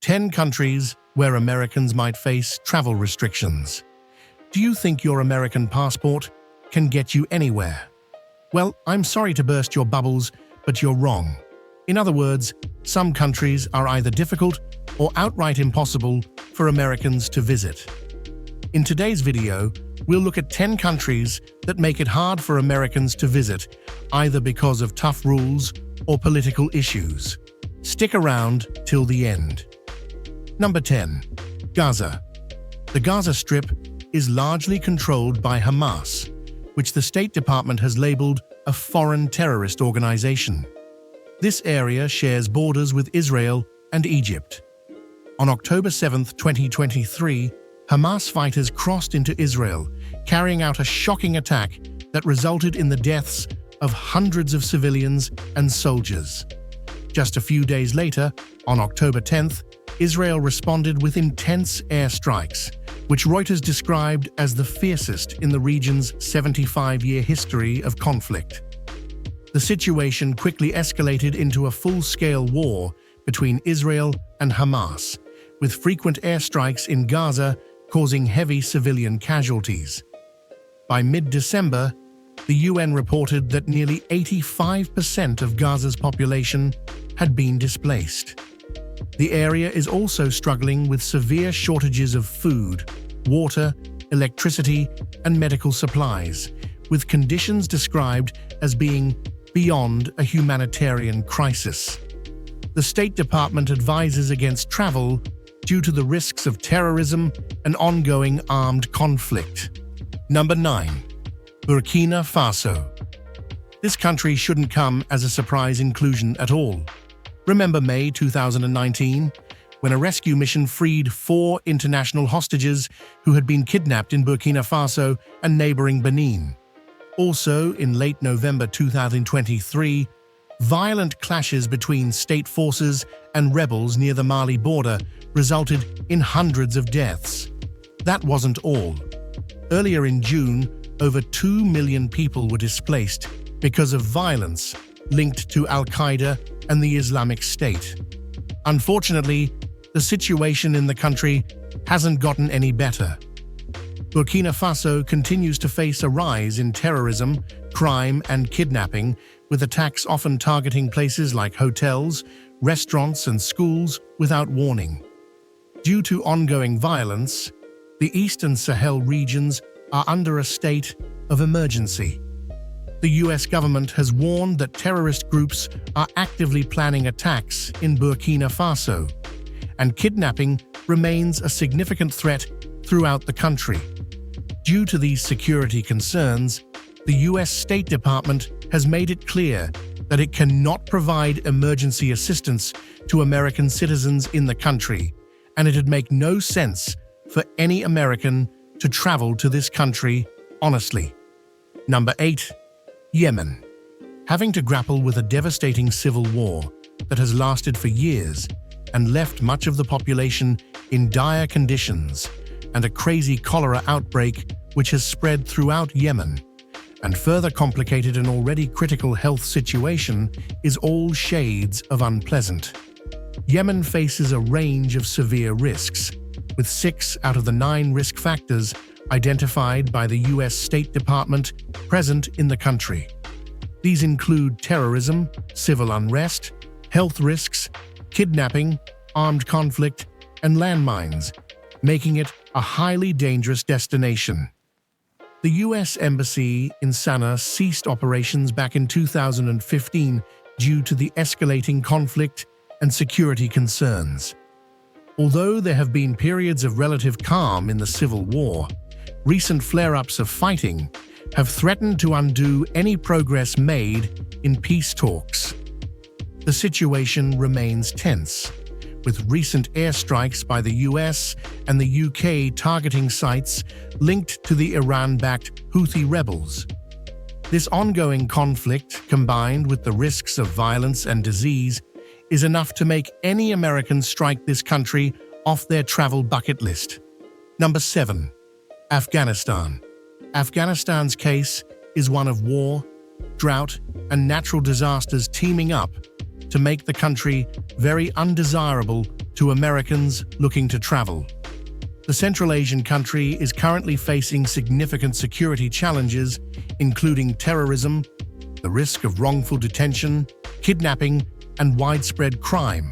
10 countries where Americans might face travel restrictions. Do you think your American passport can get you anywhere? Well, I'm sorry to burst your bubbles, but you're wrong. In other words, some countries are either difficult or outright impossible for Americans to visit. In today's video, we'll look at 10 countries that make it hard for Americans to visit, either because of tough rules or political issues. Stick around till the end. Number 10. Gaza. The Gaza Strip is largely controlled by Hamas, which the State Department has labeled a foreign terrorist organization. This area shares borders with Israel and Egypt. On October 7, 2023, Hamas fighters crossed into Israel, carrying out a shocking attack that resulted in the deaths of hundreds of civilians and soldiers. Just a few days later, on October 10th, Israel responded with intense airstrikes, which Reuters described as the fiercest in the region's 75-year history of conflict. The situation quickly escalated into a full-scale war between Israel and Hamas, with frequent airstrikes in Gaza causing heavy civilian casualties. By mid-December, the UN reported that nearly 85% of Gaza's population had been displaced. The area is also struggling with severe shortages of food, water, electricity, and medical supplies, with conditions described as being beyond a humanitarian crisis. The State Department advises against travel due to the risks of terrorism and ongoing armed conflict. Number 9. Burkina Faso. This country shouldn't come as a surprise inclusion at all. Remember May 2019, when a rescue mission freed 4 international hostages who had been kidnapped in Burkina Faso and neighboring Benin. Also, in late November 2023, violent clashes between state forces and rebels near the Mali border resulted in hundreds of deaths. That wasn't all. Earlier in June, over 2 million people were displaced because of violence linked to Al-Qaeda and the Islamic State. Unfortunately, the situation in the country hasn't gotten any better. Burkina Faso continues to face a rise in terrorism, crime, and kidnapping, with attacks often targeting places like hotels, restaurants, and schools without warning. Due to ongoing violence, the Eastern Sahel regions are under a state of emergency. The US government has warned that terrorist groups are actively planning attacks in Burkina Faso, and kidnapping remains a significant threat throughout the country. Due to these security concerns, the US State Department has made it clear that it cannot provide emergency assistance to American citizens in the country, and it'd make no sense for any American to travel to this country honestly. Number 8. Yemen. Having to grapple with a devastating civil war that has lasted for years and left much of the population in dire conditions, and a crazy cholera outbreak which has spread throughout Yemen, and further complicated an already critical health situation, is all shades of unpleasant. Yemen faces a range of severe risks, with 6 out of the 9 risk factors identified by the US State Department present in the country. These include terrorism, civil unrest, health risks, kidnapping, armed conflict, and landmines, making it a highly dangerous destination. The US Embassy in Sana'a ceased operations back in 2015 due to the escalating conflict and security concerns. Although there have been periods of relative calm in the civil war, recent flare-ups of fighting have threatened to undo any progress made in peace talks. The situation remains tense, with recent airstrikes by the US and the UK targeting sites linked to the Iran-backed Houthi rebels. This ongoing conflict, combined with the risks of violence and disease, is enough to make any American strike this country off their travel bucket list. Number 7. Afghanistan. Afghanistan's case is one of war, drought, and natural disasters teaming up to make the country very undesirable to Americans looking to travel. The Central Asian country is currently facing significant security challenges, including terrorism, the risk of wrongful detention, kidnapping, and widespread crime,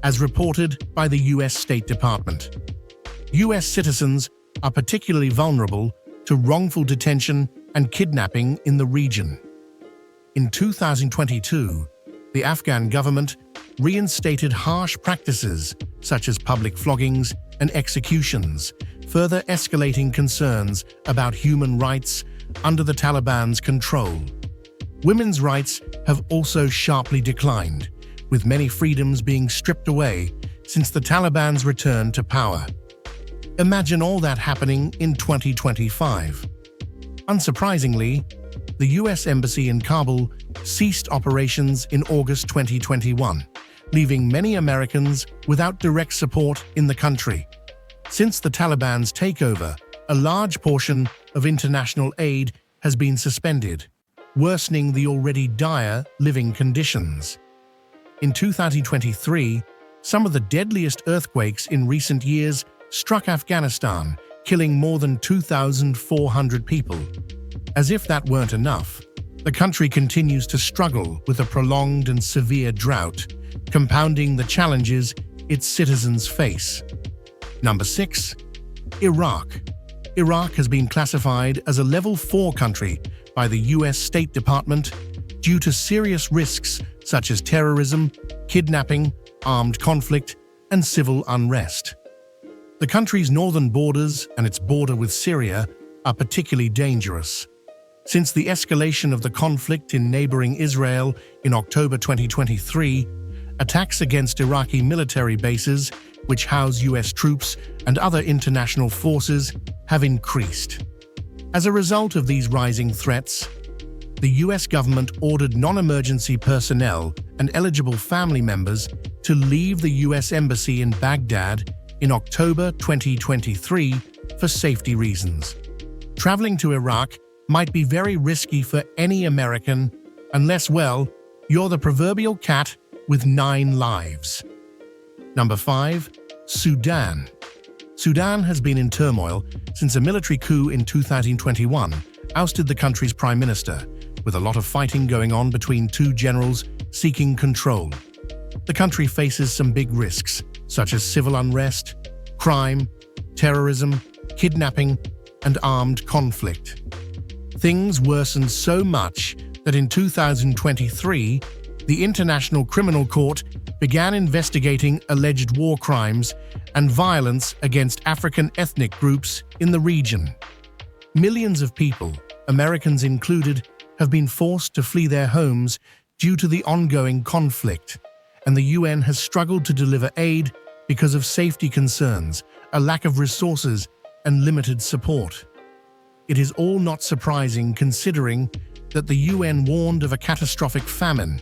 as reported by the U.S. State Department. U.S. citizens are particularly vulnerable to wrongful detention and kidnapping in the region. In 2022, the Afghan government reinstated harsh practices such as public floggings and executions, further escalating concerns about human rights under the Taliban's control. Women's rights have also sharply declined, with many freedoms being stripped away since the Taliban's return to power. Imagine all that happening in 2025. Unsurprisingly, the U.S. Embassy in Kabul ceased operations in August 2021, leaving many Americans without direct support in the country. Since the Taliban's takeover, a large portion of international aid has been suspended, worsening the already dire living conditions. In 2023, some of the deadliest earthquakes in recent years struck Afghanistan, killing more than 2,400 people. As if that weren't enough, the country continues to struggle with a prolonged and severe drought, compounding the challenges its citizens face. Number 6. Iraq. Iraq has been classified as a Level 4 country by the U.S. State Department due to serious risks such as terrorism, kidnapping, armed conflict, and civil unrest. The country's northern borders and its border with Syria are particularly dangerous. Since the escalation of the conflict in neighboring Israel in October 2023, attacks against Iraqi military bases, which house U.S. troops and other international forces, have increased. As a result of these rising threats, the U.S. government ordered non-emergency personnel and eligible family members to leave the U.S. Embassy in Baghdad in October 2023 for safety reasons. Traveling to Iraq might be very risky for any American unless, well, you're the proverbial cat with 9 lives. Number 5. Sudan. Sudan has been in turmoil since a military coup in 2021 ousted the country's prime minister, with a lot of fighting going on between two generals seeking control. The country faces some big risks, such as civil unrest, crime, terrorism, kidnapping, and armed conflict. Things worsened so much that in 2023, the International Criminal Court began investigating alleged war crimes and violence against African ethnic groups in the region. Millions of people, Americans included, have been forced to flee their homes due to the ongoing conflict, and the UN has struggled to deliver aid because of safety concerns, a lack of resources, and limited support. It is all not surprising considering that the UN warned of a catastrophic famine,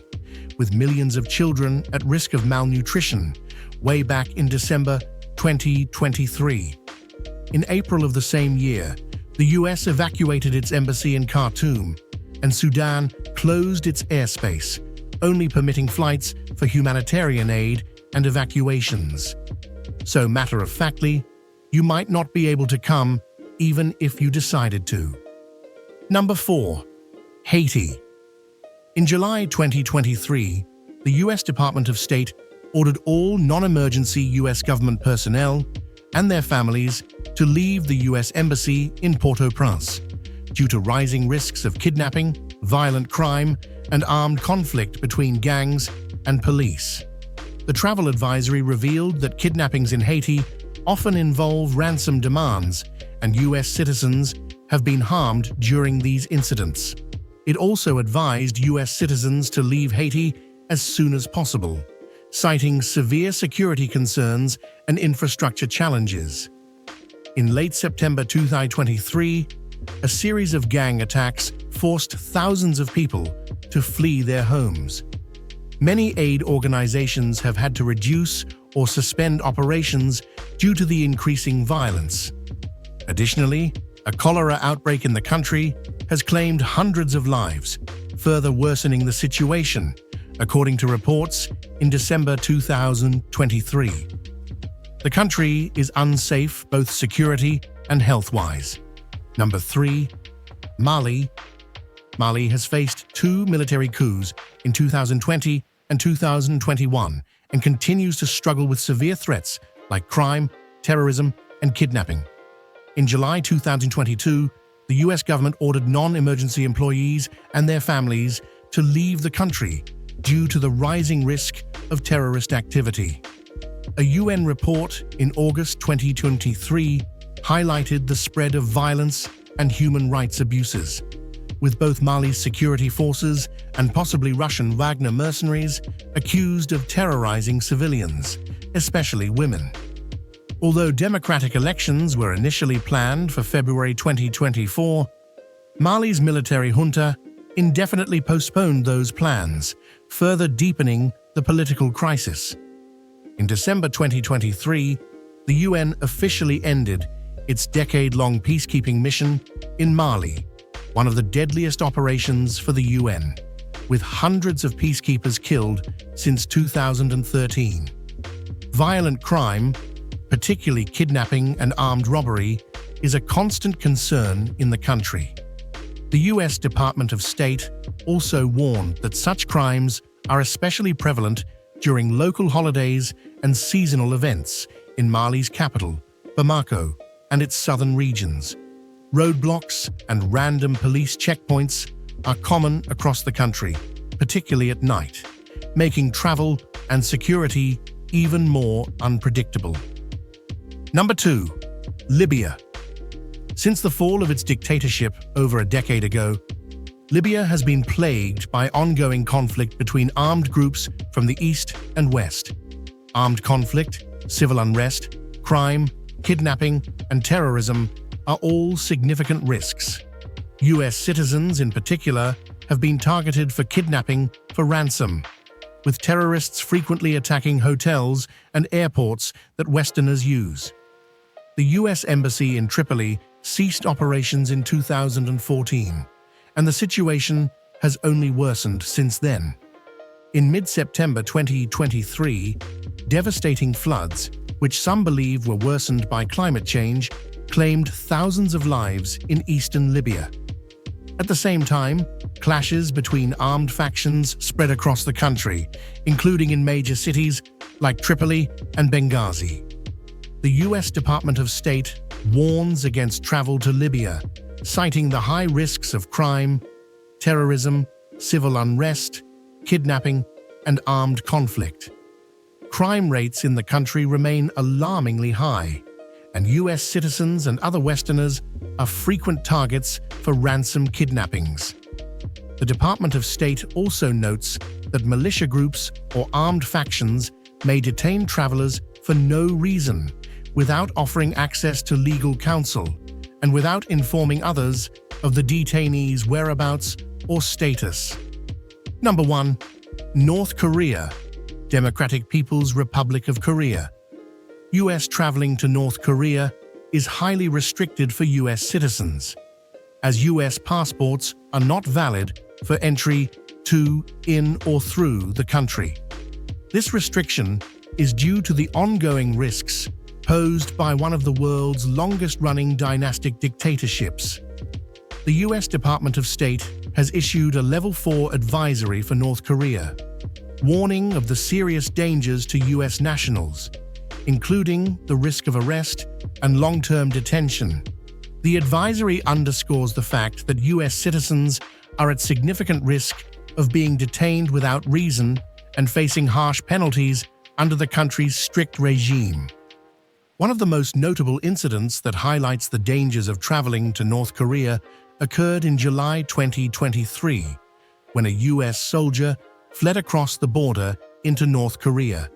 with millions of children at risk of malnutrition, way back in December 2023. In April of the same year, the US evacuated its embassy in Khartoum, and Sudan closed its airspace, only permitting flights for humanitarian aid and evacuations. So matter-of-factly, you might not be able to come even if you decided to. Number 4. Haiti. In July 2023, the U.S. Department of State ordered all non-emergency U.S. government personnel and their families to leave the U.S. Embassy in Port-au-Prince due to rising risks of kidnapping, violent crime, and armed conflict between gangs and police. The travel advisory revealed that kidnappings in Haiti often involve ransom demands, and U.S. citizens have been harmed during these incidents. It also advised U.S. citizens to leave Haiti as soon as possible, citing severe security concerns and infrastructure challenges. In late September 2023, a series of gang attacks forced thousands of people to flee their homes. Many aid organizations have had to reduce or suspend operations due to the increasing violence. Additionally, a cholera outbreak in the country has claimed hundreds of lives, further worsening the situation, according to reports in December 2023. The country is unsafe both security and health-wise. Number 3. Mali. Mali has faced 2 military coups in 2020 and 2021 and continues to struggle with severe threats like crime, terrorism, and kidnapping. In July 2022, the US government ordered non-emergency employees and their families to leave the country due to the rising risk of terrorist activity. A UN report in August 2023 highlighted the spread of violence and human rights abuses, with both Mali's security forces and possibly Russian Wagner mercenaries accused of terrorizing civilians, especially women. Although democratic elections were initially planned for February 2024, Mali's military junta indefinitely postponed those plans, further deepening the political crisis. In December 2023, the UN officially ended its decade-long peacekeeping mission in Mali, one of the deadliest operations for the UN, with hundreds of peacekeepers killed since 2013. Violent crime, particularly kidnapping and armed robbery, is a constant concern in the country. The US Department of State also warned that such crimes are especially prevalent during local holidays and seasonal events in Mali's capital, Bamako, and its southern regions. Roadblocks and random police checkpoints are common across the country, particularly at night, making travel and security even more unpredictable. Number 2. Libya. Since the fall of its dictatorship over a decade ago, Libya has been plagued by ongoing conflict between armed groups from the east and west. Armed conflict, civil unrest, crime, kidnapping, and terrorism are all significant risks. US citizens, in particular, have been targeted for kidnapping for ransom, with terrorists frequently attacking hotels and airports that Westerners use. The US Embassy in Tripoli ceased operations in 2014, and the situation has only worsened since then. In mid-September 2023, devastating floods, which some believe were worsened by climate change, claimed thousands of lives in eastern Libya. At the same time, clashes between armed factions spread across the country, including in major cities like Tripoli and Benghazi. The US Department of State warns against travel to Libya, citing the high risks of crime, terrorism, civil unrest, kidnapping, and armed conflict. Crime rates in the country remain alarmingly high, and US citizens and other Westerners are frequent targets for ransom kidnappings. The Department of State also notes that militia groups or armed factions may detain travelers for no reason, without offering access to legal counsel, and without informing others of the detainees' whereabouts or status. Number 1. North Korea, Democratic People's Republic of Korea. US traveling to North Korea is highly restricted for US citizens, as US passports are not valid for entry to, in, or through the country. This restriction is due to the ongoing risks posed by one of the world's longest-running dynastic dictatorships. The US Department of State has issued a Level 4 advisory for North Korea, warning of the serious dangers to US nationals, including the risk of arrest and long-term detention. The advisory underscores the fact that US citizens are at significant risk of being detained without reason and facing harsh penalties under the country's strict regime. One of the most notable incidents that highlights the dangers of traveling to North Korea occurred in July 2023, when a US soldier fled across the border into North Korea.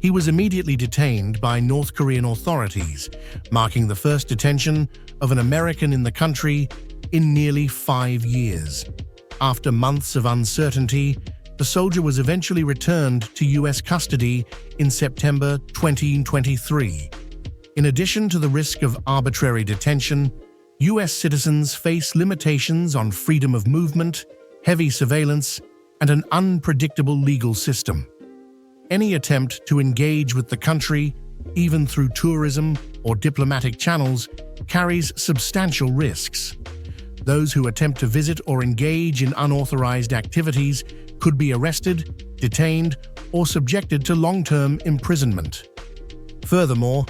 He was immediately detained by North Korean authorities, marking the first detention of an American in the country in nearly 5 years. After months of uncertainty, the soldier was eventually returned to US custody in September 2023. In addition to the risk of arbitrary detention, US citizens face limitations on freedom of movement, heavy surveillance, and an unpredictable legal system. Any attempt to engage with the country even through tourism or diplomatic channels, carries substantial risks. Those who attempt to visit or engage in unauthorized activities could be arrested, detained, or subjected to long-term imprisonment. Furthermore,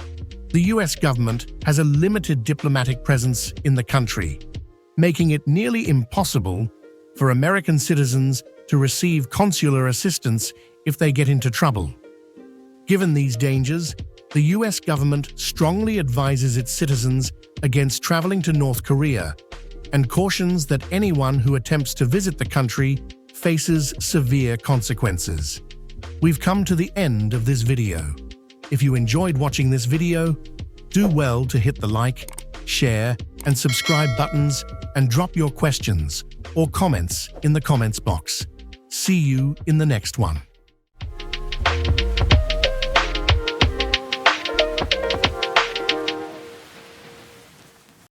the US government has a limited diplomatic presence in the country, making it nearly impossible for American citizens to receive consular assistance if they get into trouble. Given these dangers, the US government strongly advises its citizens against traveling to North Korea and cautions that anyone who attempts to visit the country faces severe consequences. We've come to the end of this video. If you enjoyed watching this video, do well to hit the like, share, and subscribe buttons and drop your questions or comments in the comments box. See you in the next one.